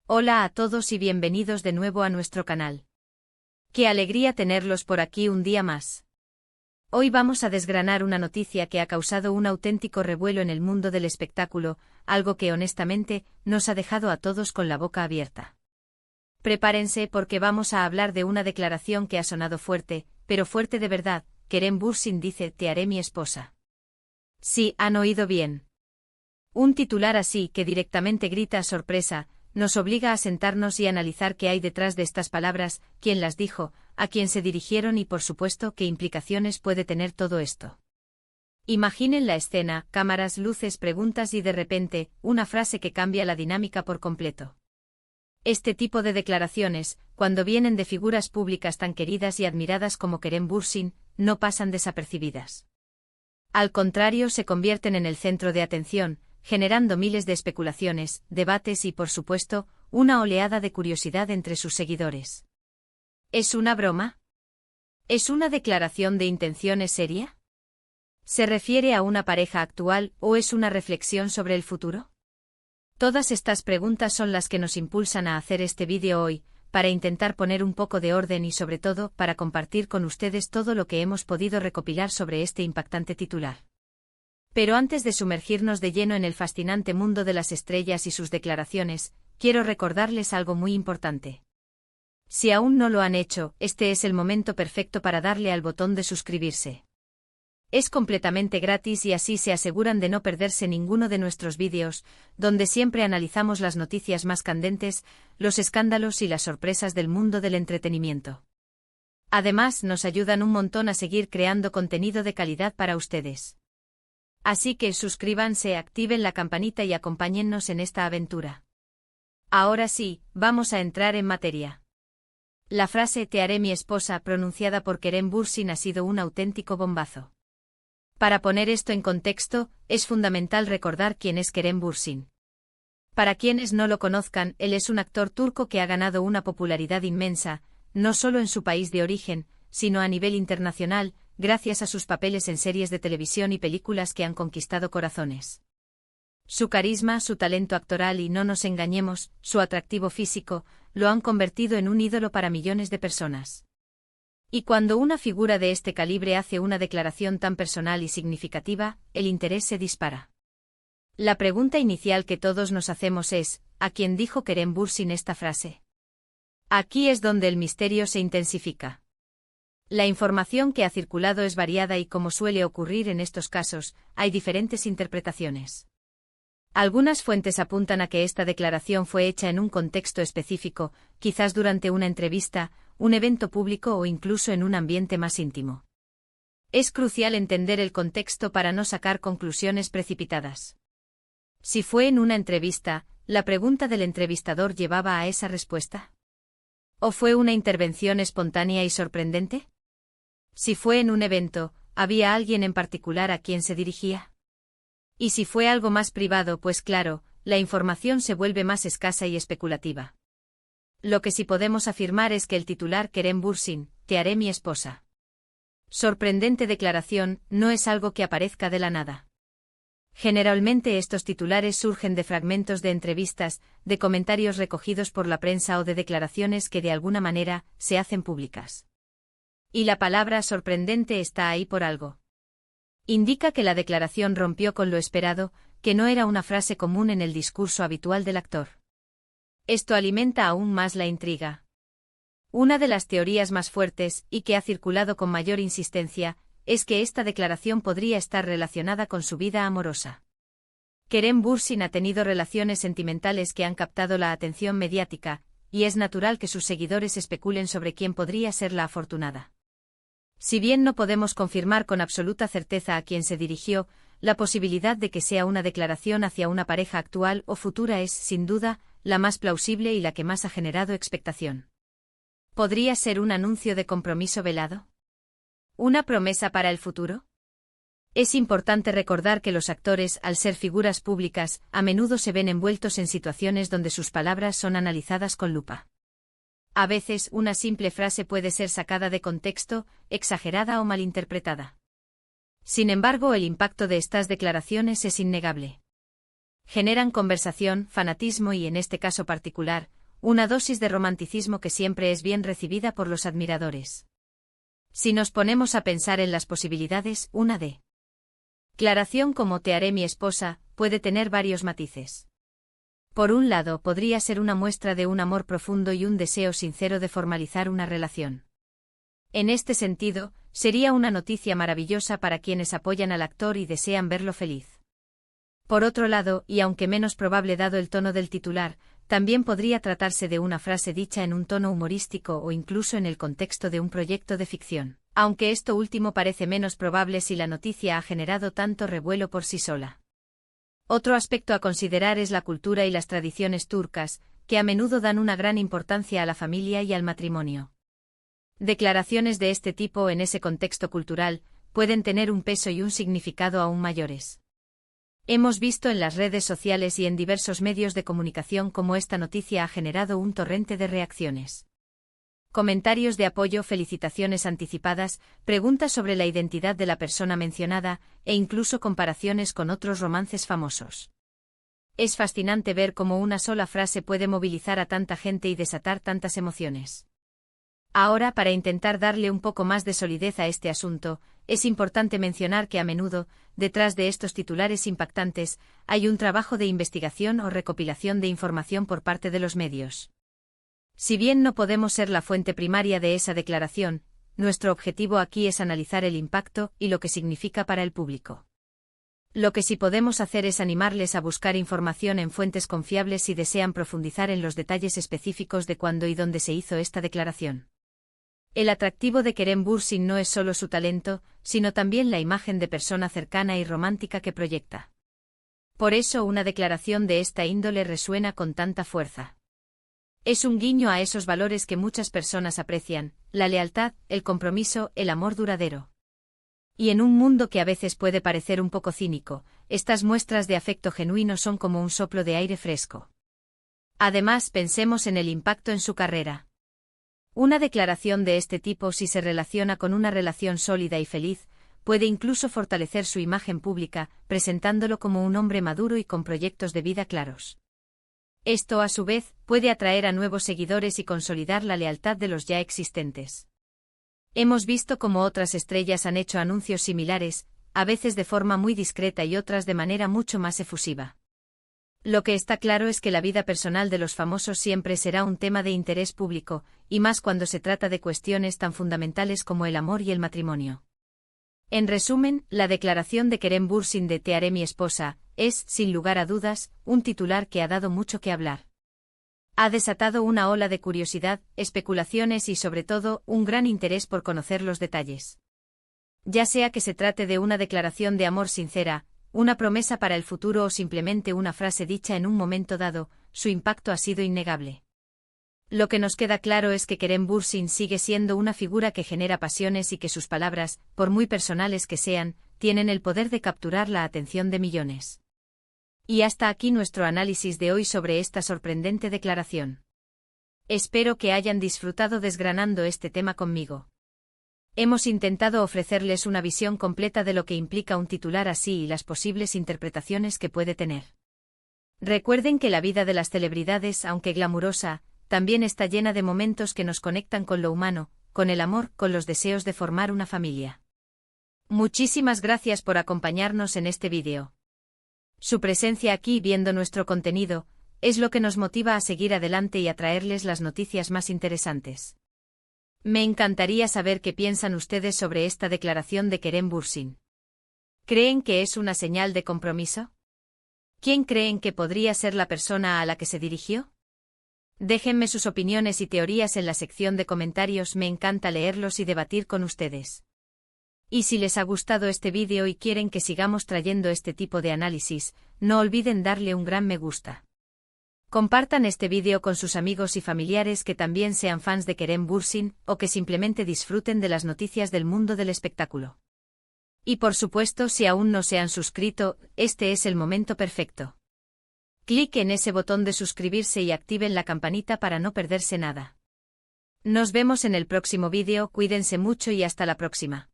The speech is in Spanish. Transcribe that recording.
Hola a todos y bienvenidos de nuevo a nuestro canal. Qué alegría tenerlos por aquí un día más. Hoy vamos a desgranar una noticia que ha causado un auténtico revuelo en el mundo del espectáculo, algo que honestamente nos ha dejado a todos con la boca abierta. Prepárense porque vamos a hablar de una declaración que ha sonado fuerte, pero fuerte de verdad. Kerem Bürsin dice: "Te haré mi esposa". Sí, han oído bien. Un titular así que directamente grita sorpresa, nos obliga a sentarnos y analizar qué hay detrás de estas palabras, quién las dijo, a quién se dirigieron y por supuesto qué implicaciones puede tener todo esto. Imaginen la escena: cámaras, luces, preguntas y de repente, una frase que cambia la dinámica por completo. Este tipo de declaraciones, cuando vienen de figuras públicas tan queridas y admiradas como Kerem Bürsin, no pasan desapercibidas. Al contrario, se convierten en el centro de atención, generando miles de especulaciones, debates y, por supuesto, una oleada de curiosidad entre sus seguidores. ¿Es una broma? ¿Es una declaración de intenciones seria? ¿Se refiere a una pareja actual o es una reflexión sobre el futuro? Todas estas preguntas son las que nos impulsan a hacer este vídeo hoy, para intentar poner un poco de orden y sobre todo para compartir con ustedes todo lo que hemos podido recopilar sobre este impactante titular. Pero antes de sumergirnos de lleno en el fascinante mundo de las estrellas y sus declaraciones, quiero recordarles algo muy importante. Si aún no lo han hecho, este es el momento perfecto para darle al botón de suscribirse. Es completamente gratis y así se aseguran de no perderse ninguno de nuestros vídeos, donde siempre analizamos las noticias más candentes, los escándalos y las sorpresas del mundo del entretenimiento. Además, nos ayudan un montón a seguir creando contenido de calidad para ustedes. Así que suscríbanse, activen la campanita y acompáñennos en esta aventura. Ahora sí, vamos a entrar en materia. La frase "te haré mi esposa" pronunciada por Kerem Bürsin ha sido un auténtico bombazo. Para poner esto en contexto, es fundamental recordar quién es Kerem Bürsin. Para quienes no lo conozcan, él es un actor turco que ha ganado una popularidad inmensa, no solo en su país de origen, sino a nivel internacional, gracias a sus papeles en series de televisión y películas que han conquistado corazones. Su carisma, su talento actoral y, no nos engañemos, su atractivo físico, lo han convertido en un ídolo para millones de personas. Y cuando una figura de este calibre hace una declaración tan personal y significativa, el interés se dispara. La pregunta inicial que todos nos hacemos es: ¿a quién dijo Kerem Bürsin esta frase? Aquí es donde el misterio se intensifica. La información que ha circulado es variada y, como suele ocurrir en estos casos, hay diferentes interpretaciones. Algunas fuentes apuntan a que esta declaración fue hecha en un contexto específico, quizás durante una entrevista, un evento público o incluso en un ambiente más íntimo. Es crucial entender el contexto para no sacar conclusiones precipitadas. Si fue en una entrevista, ¿la pregunta del entrevistador llevaba a esa respuesta? ¿O fue una intervención espontánea y sorprendente? Si fue en un evento, ¿había alguien en particular a quien se dirigía? Y si fue algo más privado, pues claro, la información se vuelve más escasa y especulativa. Lo que sí podemos afirmar es que el titular Kerem Bürsin, "te haré mi esposa". Sorprendente declaración, no es algo que aparezca de la nada. Generalmente estos titulares surgen de fragmentos de entrevistas, de comentarios recogidos por la prensa o de declaraciones que de alguna manera se hacen públicas. Y la palabra sorprendente está ahí por algo. Indica que la declaración rompió con lo esperado, que no era una frase común en el discurso habitual del actor. Esto alimenta aún más la intriga. Una de las teorías más fuertes, y que ha circulado con mayor insistencia, es que esta declaración podría estar relacionada con su vida amorosa. Kerem Bürsin ha tenido relaciones sentimentales que han captado la atención mediática, y es natural que sus seguidores especulen sobre quién podría ser la afortunada. Si bien no podemos confirmar con absoluta certeza a quién se dirigió, la posibilidad de que sea una declaración hacia una pareja actual o futura es, sin duda, la más plausible y la que más ha generado expectación. ¿Podría ser un anuncio de compromiso velado? ¿Una promesa para el futuro? Es importante recordar que los actores, al ser figuras públicas, a menudo se ven envueltos en situaciones donde sus palabras son analizadas con lupa. A veces, una simple frase puede ser sacada de contexto, exagerada o malinterpretada. Sin embargo, el impacto de estas declaraciones es innegable. Generan conversación, fanatismo y, en este caso particular, una dosis de romanticismo que siempre es bien recibida por los admiradores. Si nos ponemos a pensar en las posibilidades, una declaración como "te haré mi esposa" puede tener varios matices. Por un lado, podría ser una muestra de un amor profundo y un deseo sincero de formalizar una relación. En este sentido, sería una noticia maravillosa para quienes apoyan al actor y desean verlo feliz. Por otro lado, y aunque menos probable dado el tono del titular, también podría tratarse de una frase dicha en un tono humorístico o incluso en el contexto de un proyecto de ficción, aunque esto último parece menos probable si la noticia ha generado tanto revuelo por sí sola. Otro aspecto a considerar es la cultura y las tradiciones turcas, que a menudo dan una gran importancia a la familia y al matrimonio. Declaraciones de este tipo en ese contexto cultural pueden tener un peso y un significado aún mayores. Hemos visto en las redes sociales y en diversos medios de comunicación cómo esta noticia ha generado un torrente de reacciones. Comentarios de apoyo, felicitaciones anticipadas, preguntas sobre la identidad de la persona mencionada, e incluso comparaciones con otros romances famosos. Es fascinante ver cómo una sola frase puede movilizar a tanta gente y desatar tantas emociones. Ahora, para intentar darle un poco más de solidez a este asunto, es importante mencionar que a menudo, detrás de estos titulares impactantes, hay un trabajo de investigación o recopilación de información por parte de los medios. Si bien no podemos ser la fuente primaria de esa declaración, nuestro objetivo aquí es analizar el impacto y lo que significa para el público. Lo que sí podemos hacer es animarles a buscar información en fuentes confiables si desean profundizar en los detalles específicos de cuándo y dónde se hizo esta declaración. El atractivo de Kerem Bürsin no es solo su talento, sino también la imagen de persona cercana y romántica que proyecta. Por eso una declaración de esta índole resuena con tanta fuerza. Es un guiño a esos valores que muchas personas aprecian: la lealtad, el compromiso, el amor duradero. Y en un mundo que a veces puede parecer un poco cínico, estas muestras de afecto genuino son como un soplo de aire fresco. Además, pensemos en el impacto en su carrera. Una declaración de este tipo, si se relaciona con una relación sólida y feliz, puede incluso fortalecer su imagen pública, presentándolo como un hombre maduro y con proyectos de vida claros. Esto, a su vez, puede atraer a nuevos seguidores y consolidar la lealtad de los ya existentes. Hemos visto cómo otras estrellas han hecho anuncios similares, a veces de forma muy discreta y otras de manera mucho más efusiva. Lo que está claro es que la vida personal de los famosos siempre será un tema de interés público, y más cuando se trata de cuestiones tan fundamentales como el amor y el matrimonio. En resumen, la declaración de Kerem Bürsin de "te haré mi esposa" es, sin lugar a dudas, un titular que ha dado mucho que hablar. Ha desatado una ola de curiosidad, especulaciones y, sobre todo, un gran interés por conocer los detalles. Ya sea que se trate de una declaración de amor sincera, una promesa para el futuro o simplemente una frase dicha en un momento dado, su impacto ha sido innegable. Lo que nos queda claro es que Kerem Bürsin sigue siendo una figura que genera pasiones y que sus palabras, por muy personales que sean, tienen el poder de capturar la atención de millones. Y hasta aquí nuestro análisis de hoy sobre esta sorprendente declaración. Espero que hayan disfrutado desgranando este tema conmigo. Hemos intentado ofrecerles una visión completa de lo que implica un titular así y las posibles interpretaciones que puede tener. Recuerden que la vida de las celebridades, aunque glamurosa, también está llena de momentos que nos conectan con lo humano, con el amor, con los deseos de formar una familia. Muchísimas gracias por acompañarnos en este vídeo. Su presencia aquí viendo nuestro contenido es lo que nos motiva a seguir adelante y a traerles las noticias más interesantes. Me encantaría saber qué piensan ustedes sobre esta declaración de Kerem Bürsin. ¿Creen que es una señal de compromiso? ¿Quién creen que podría ser la persona a la que se dirigió? Déjenme sus opiniones y teorías en la sección de comentarios, me encanta leerlos y debatir con ustedes. Y si les ha gustado este vídeo y quieren que sigamos trayendo este tipo de análisis, no olviden darle un gran me gusta. Compartan este vídeo con sus amigos y familiares que también sean fans de Kerem Bürsin o que simplemente disfruten de las noticias del mundo del espectáculo. Y por supuesto, si aún no se han suscrito, este es el momento perfecto. Clic en ese botón de suscribirse y activen la campanita para no perderse nada. Nos vemos en el próximo vídeo, cuídense mucho y hasta la próxima.